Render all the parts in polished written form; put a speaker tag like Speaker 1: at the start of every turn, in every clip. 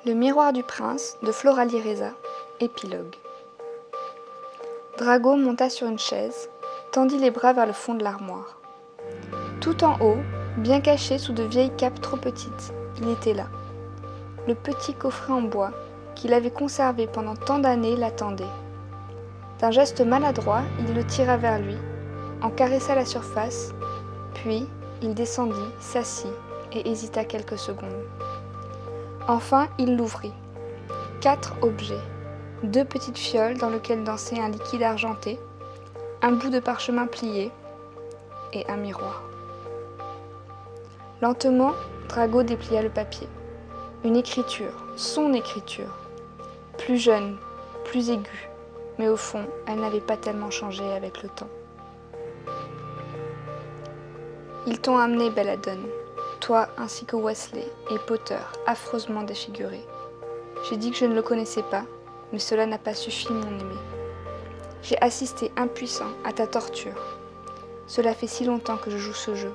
Speaker 1: Le miroir du prince de Floralie Reza, épilogue. Drago monta sur une chaise, tendit les bras vers le fond de l'armoire. Tout en haut, bien caché sous de vieilles capes trop petites, il était là. Le petit coffret en bois, qu'il avait conservé pendant tant d'années, l'attendait. D'un geste maladroit, il le tira vers lui, en caressa la surface, puis il descendit, s'assit et hésita quelques secondes. Enfin, il l'ouvrit. 4 objets. 2 petites fioles dans lesquelles dansait un liquide argenté, un bout de parchemin plié et un miroir. Lentement, Drago déplia le papier. Une écriture, son écriture. Plus jeune, plus aiguë, mais au fond, elle n'avait pas tellement changé avec le temps. Ils t'ont amené, Belladone, toi ainsi que Wesley et Potter, affreusement défigurés. J'ai dit que je ne le connaissais pas, mais cela n'a pas suffi, mon aimé. J'ai assisté impuissant à ta torture. Cela fait si longtemps que je joue ce jeu.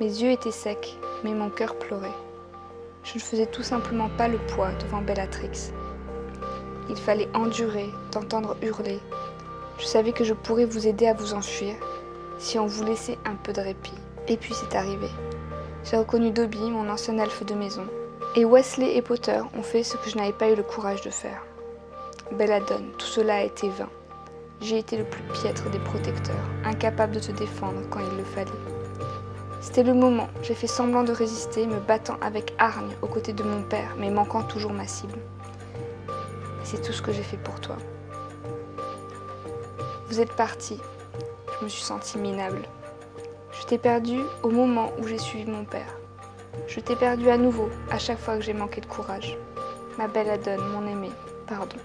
Speaker 1: Mes yeux étaient secs, mais mon cœur pleurait. Je ne faisais tout simplement pas le poids devant Bellatrix. Il fallait endurer, t'entendre hurler. Je savais que je pourrais vous aider à vous enfuir, si on vous laissait un peu de répit. Et puis c'est arrivé. J'ai reconnu Dobby, mon ancien elfe de maison, et Wesley et Potter ont fait ce que je n'avais pas eu le courage de faire. Belladone, tout cela a été vain. J'ai été le plus piètre des protecteurs, incapable de te défendre quand il le fallait. C'était le moment, j'ai fait semblant de résister, me battant avec hargne aux côtés de mon père, mais manquant toujours ma cible. Et c'est tout ce que j'ai fait pour toi. Vous êtes parti. Je me suis sentie minable. Je t'ai perdu au moment où j'ai suivi mon père. Je t'ai perdu à nouveau à chaque fois que j'ai manqué de courage. Ma Belladone, mon aimé, pardon.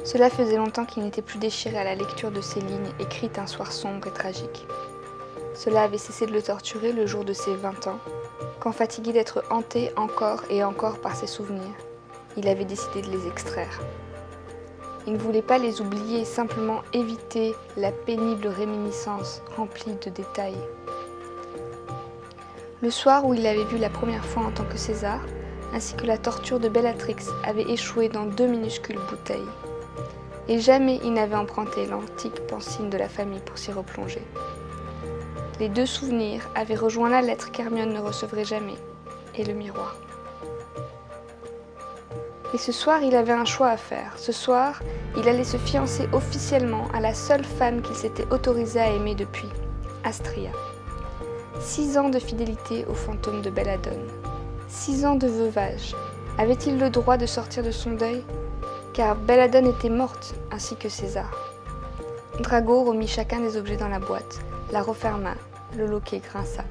Speaker 1: Cela faisait longtemps qu'il n'était plus déchiré à la lecture de ces lignes écrites un soir sombre et tragique. Cela avait cessé de le torturer le jour de ses 20 ans, quand fatigué d'être hanté encore et encore par ses souvenirs, il avait décidé de les extraire. Il ne voulait pas les oublier, simplement éviter la pénible réminiscence remplie de détails. Le soir où il l'avait vu la première fois en tant que César, ainsi que la torture de Bellatrix avait échoué dans 2 minuscules bouteilles. Et jamais il n'avait emprunté l'antique pansine de la famille pour s'y replonger. Les 2 souvenirs avaient rejoint la lettre qu'Hermione ne recevrait jamais, et le miroir. Et ce soir, il avait un choix à faire. Ce soir, il allait se fiancer officiellement à la seule femme qu'il s'était autorisé à aimer depuis, Astria. 6 ans de fidélité au fantôme de Belladone. 6 ans de veuvage. Avait-il le droit de sortir de son deuil? Car Belladone était morte, ainsi que César. Drago remit chacun des objets dans la boîte, la referma, le loquet grinça.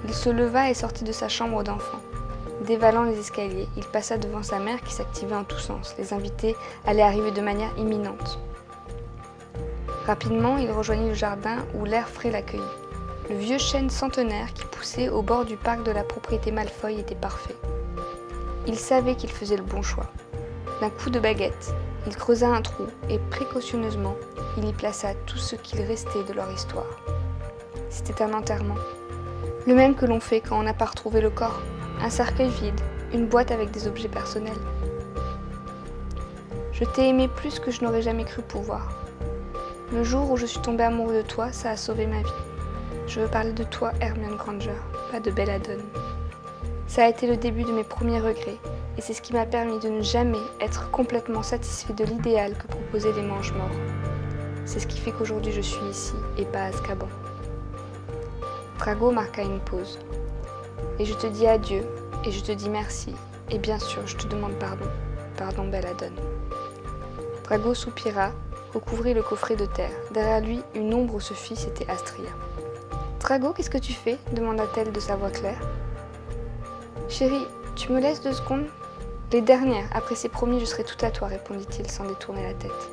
Speaker 1: Il se leva et sortit de sa chambre d'enfant. Dévalant les escaliers, il passa devant sa mère qui s'activait en tous sens. Les invités allaient arriver de manière imminente. Rapidement, il rejoignit le jardin où l'air frais l'accueillit. Le vieux chêne centenaire qui poussait au bord du parc de la propriété Malfoy était parfait. Il savait qu'il faisait le bon choix. D'un coup de baguette, il creusa un trou et précautionneusement, il y plaça tout ce qu'il restait de leur histoire. C'était un enterrement, le même que l'on fait quand on n'a pas retrouvé le corps. Un cercueil vide, une boîte avec des objets personnels. Je t'ai aimé plus que je n'aurais jamais cru pouvoir. Le jour où je suis tombée amoureux de toi, ça a sauvé ma vie. Je veux parler de toi, Hermione Granger, pas de Belladone. Ça a été le début de mes premiers regrets, et c'est ce qui m'a permis de ne jamais être complètement satisfait de l'idéal que proposaient les Mange-Morts. C'est ce qui fait qu'aujourd'hui je suis ici, et pas à Azkaban. Drago marqua une pause. Et je te dis adieu, et je te dis merci, et bien sûr, je te demande pardon. Pardon, Belladone. Drago soupira, recouvrit le coffret de terre. Derrière lui, une ombre se fit, c'était Astria. Drago, qu'est-ce que tu fais demanda-t-elle de sa voix claire. Chérie, tu me laisses 2 secondes? Les dernières, après c'est promis, je serai tout à toi, répondit-il sans détourner la tête.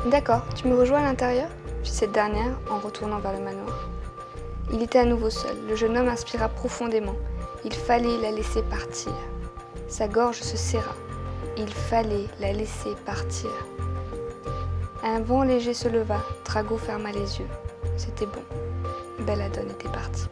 Speaker 1: D'accord, tu me rejoins à l'intérieur? Fit cette dernière en retournant vers le manoir. Il était à nouveau seul. Le jeune homme inspira profondément. Il fallait la laisser partir. Sa gorge se serra. Il fallait la laisser partir. Un vent léger se leva. Drago ferma les yeux. C'était bon. Belladone était partie.